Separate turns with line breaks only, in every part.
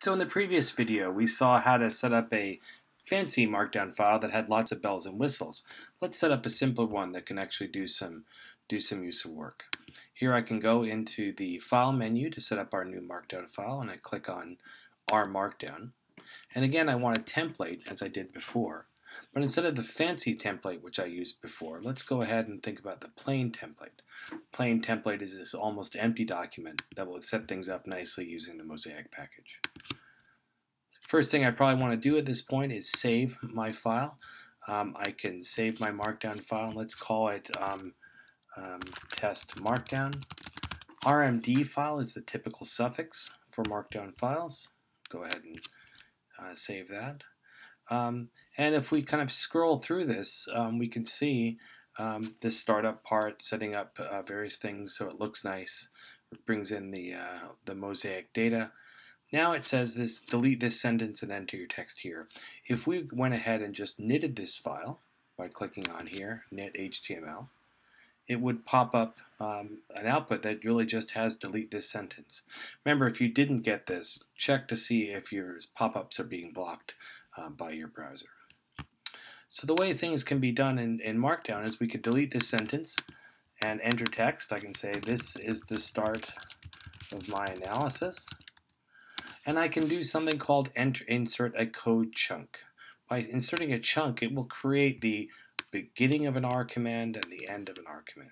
So in the previous video, we saw how to set up a fancy Markdown file that had lots of bells and whistles. Let's set up a simpler one that can actually do some useful work. Here I can go into the File menu to set up our new Markdown file, and I click on R Markdown. And again, I want a template, as I did before. But instead of the fancy template, which I used before, let's go ahead and think about the plain template. Plain template is this almost empty document that will set things up nicely using the mosaic package. First thing I probably want to do at this point is save my file. I can save my Markdown file. Let's call it test Markdown. RMD file is the typical suffix for Markdown files. Go ahead and save that. And if we kind of scroll through this, we can see this startup part, setting up various things so it looks nice. It brings in the mosaic data. Now it says this, delete this sentence and enter your text here. If we went ahead and just knitted this file by clicking on here, knit HTML, it would pop up an output that really just has delete this sentence. Remember, if you didn't get this, check to see if your pop-ups are being blocked by your browser. So the way things can be done in Markdown is we could delete this sentence and enter text. I can say this is the start of my analysis. And I can do something called insert a code chunk. By inserting a chunk, it will create the beginning of an R command and the end of an R command.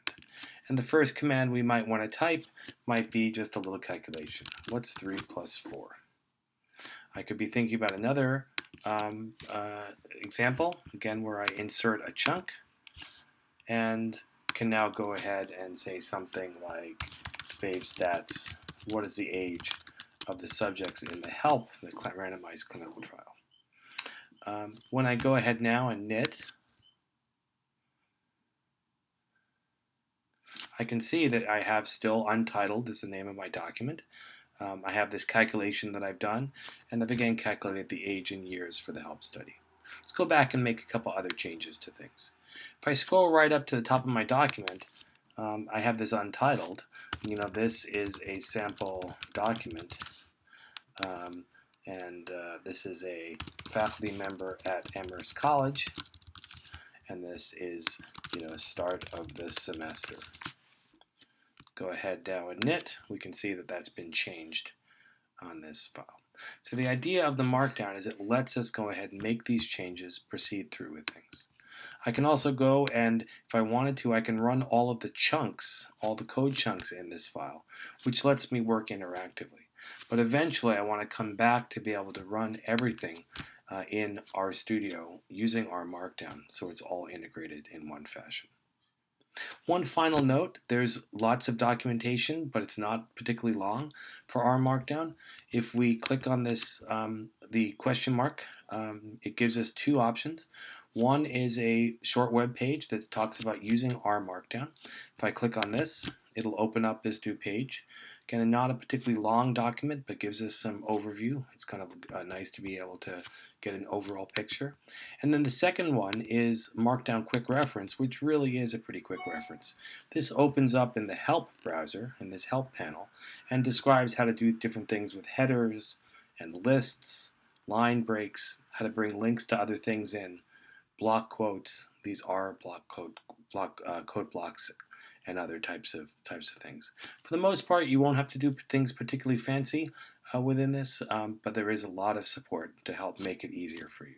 And the first command we might want to type might be just a little calculation. What's 3 plus 4? I could be thinking about another example, again, where I insert a chunk and can now go ahead and say something like fave stats, what is the age of the subjects in the HELP, the randomized clinical trial. When I go ahead now and knit, I can see that I have still untitled is the name of my document. I have this calculation that I've done, and I've again calculated the age in years for the HELP study. Let's go back and make a couple other changes to things. If I scroll right up to the top of my document, I have this untitled. You know, this is a sample document, and this is a faculty member at Amherst College, and this is, start of the semester. Go ahead now and knit. We can see that that's been changed on this file. So the idea of the Markdown is it lets us go ahead and make these changes, proceed through with things. I can also go and, if I wanted to, I can run all of the chunks, all the code chunks in this file, which lets me work interactively. But eventually I want to come back to be able to run everything in RStudio using R Markdown, so it's all integrated in one fashion. One final note, there's lots of documentation, but it's not particularly long for R Markdown. If we click on this, the question mark, it gives us two options. One is a short web page that talks about using R Markdown. If I click on this, it'll open up this new page. Again, not a particularly long document, but gives us some overview. It's kind of nice to be able to get an overall picture. And then the second one is Markdown Quick Reference, which really is a pretty quick reference. This opens up in the Help browser, in this Help panel, and describes how to do different things with headers and lists, line breaks, how to bring links to other things in, block quotes. These are code blocks and other types of things. For the most part, you won't have to do things particularly fancy within this, but there is a lot of support to help make it easier for you.